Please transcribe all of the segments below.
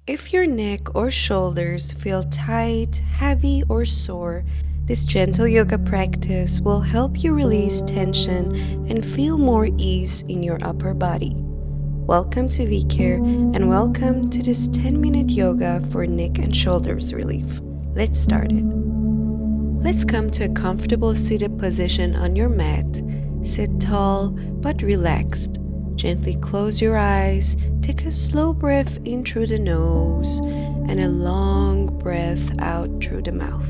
If your neck or shoulders feel tight, heavy, or sore, this gentle yoga practice will help you release tension and feel more ease in your upper body. Welcome to VCARE and welcome to this 10-minute yoga for neck and shoulders relief. Let's start it. Let's come to a comfortable seated position on your mat. Sit tall but relaxed. Gently close your eyes, take a slow breath in through the nose and a long breath out through the mouth.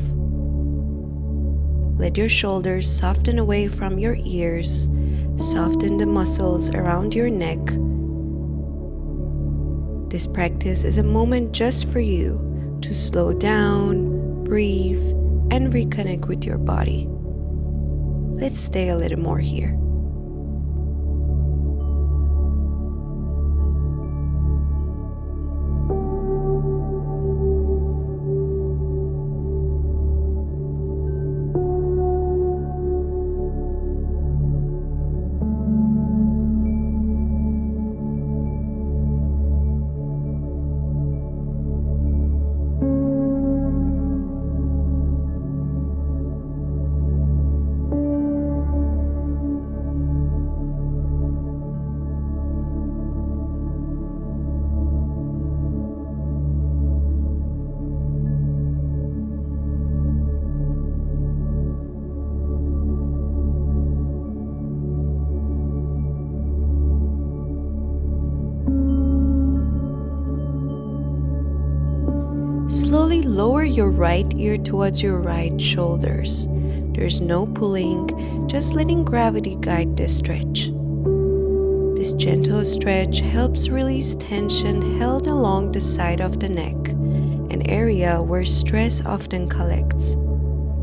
Let your shoulders soften away from your ears, soften the muscles around your neck. This practice is a moment just for you to slow down, breathe, and reconnect with your body. Let's stay a little more here. Slowly lower your right ear towards your right shoulders. There's no pulling, just letting gravity guide the stretch. This gentle stretch helps release tension held along the side of the neck, an area where stress often collects.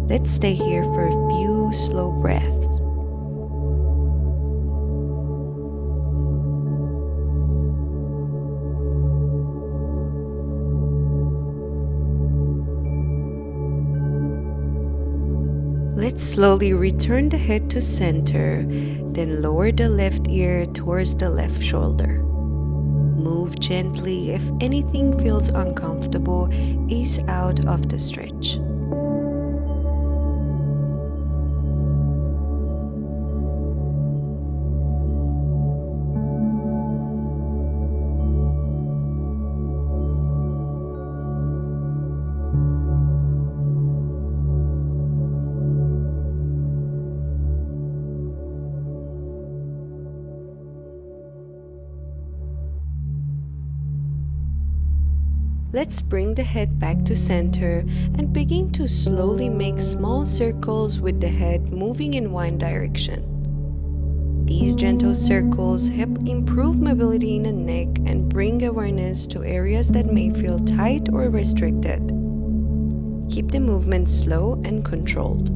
Let's stay here for a few slow breaths. Let's slowly return the head to center, then lower the left ear towards the left shoulder. Move gently. If anything feels uncomfortable, ease out of the stretch. Let's bring the head back to center and begin to slowly make small circles with the head moving in one direction. These gentle circles help improve mobility in the neck and bring awareness to areas that may feel tight or restricted. Keep the movement slow and controlled.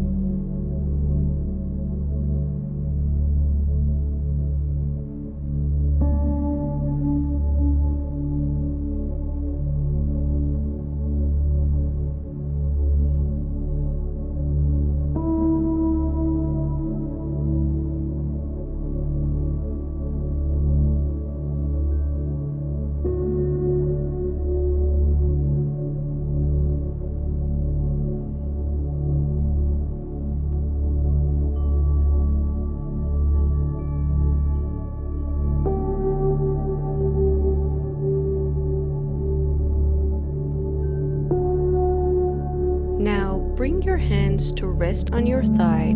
Now bring your hands to rest on your thigh.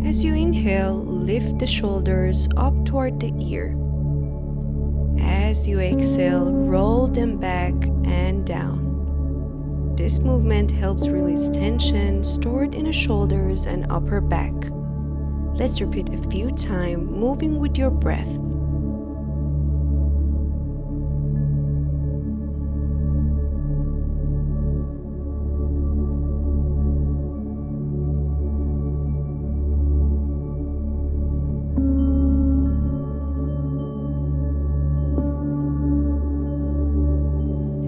As you inhale, lift the shoulders up toward the ear. As you exhale, roll them back and down. This movement helps release tension stored in the shoulders and upper back. Let's repeat a few times, moving with your breath.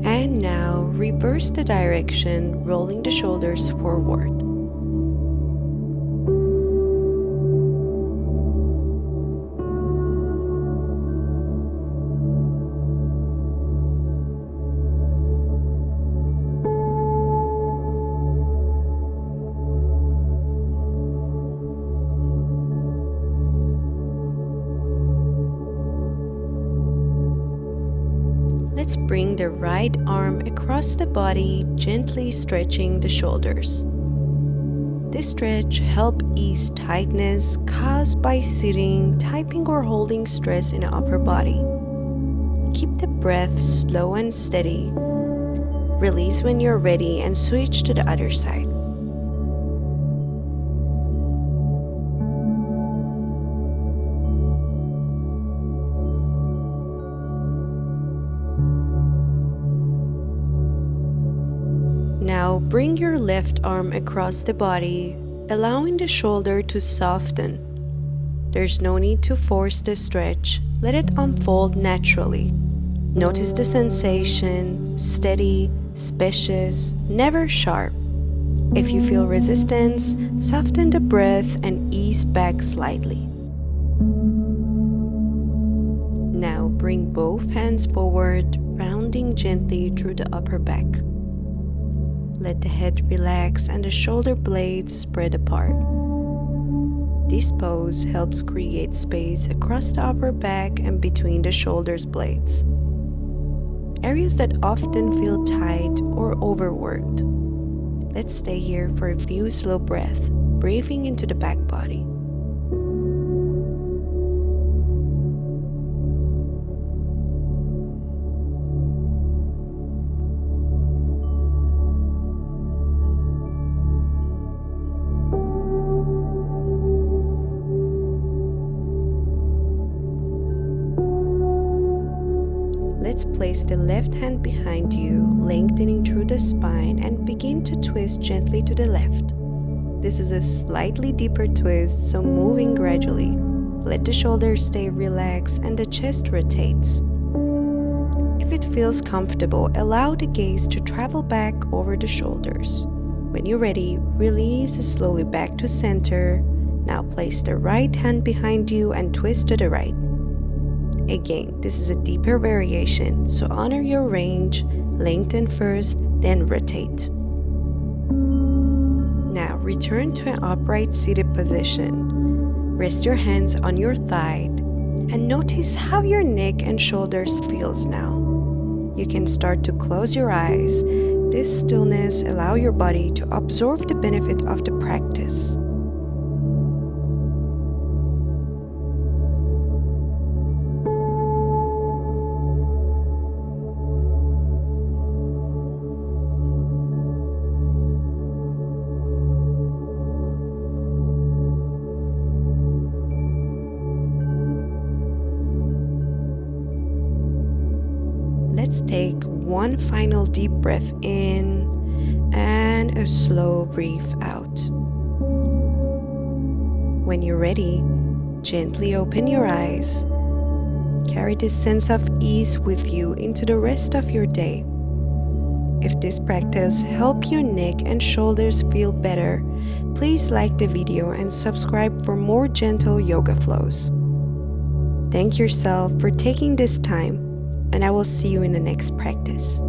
And now reverse the direction, rolling the shoulders forward. bring the right arm across the body, gently stretching the shoulders. This stretch helps ease tightness caused by sitting, typing, or holding stress in the upper body. Keep the breath slow and steady. Release when you're ready and switch to the other side. Now bring your left arm across the body, allowing the shoulder to soften. There's no need to force the stretch, let it unfold naturally. Notice the sensation, steady, spacious, never sharp. If you feel resistance, soften the breath and ease back slightly. Now bring both hands forward, rounding gently through the upper back. Let the head relax and the shoulder blades spread apart. This pose helps create space across the upper back and between the shoulders blades, areas that often feel tight or overworked. Let's stay here for a few slow breaths, breathing into the back body. Let's place the left hand behind you, lengthening through the spine, and begin to twist gently to the left. This is a slightly deeper twist, so moving gradually. Let the shoulders stay relaxed and the chest rotates. If it feels comfortable, allow the gaze to travel back over the shoulders. When you're ready, release slowly back to center. Now place the right hand behind you and twist to the right. Again, this is a deeper variation, so honor your range, lengthen first, then rotate. Now return to an upright seated position. Rest your hands on your thigh and notice how your neck and shoulders feels now. You can start to close your eyes. This stillness allows your body to absorb the benefit of the practice. Let's take one final deep breath in and a slow breath out. When you're ready, gently open your eyes. Carry this sense of ease with you into the rest of your day. If this practice helps your neck and shoulders feel better, please like the video and subscribe for more gentle yoga flows. Thank yourself for taking this time, and I will see you in the next practice.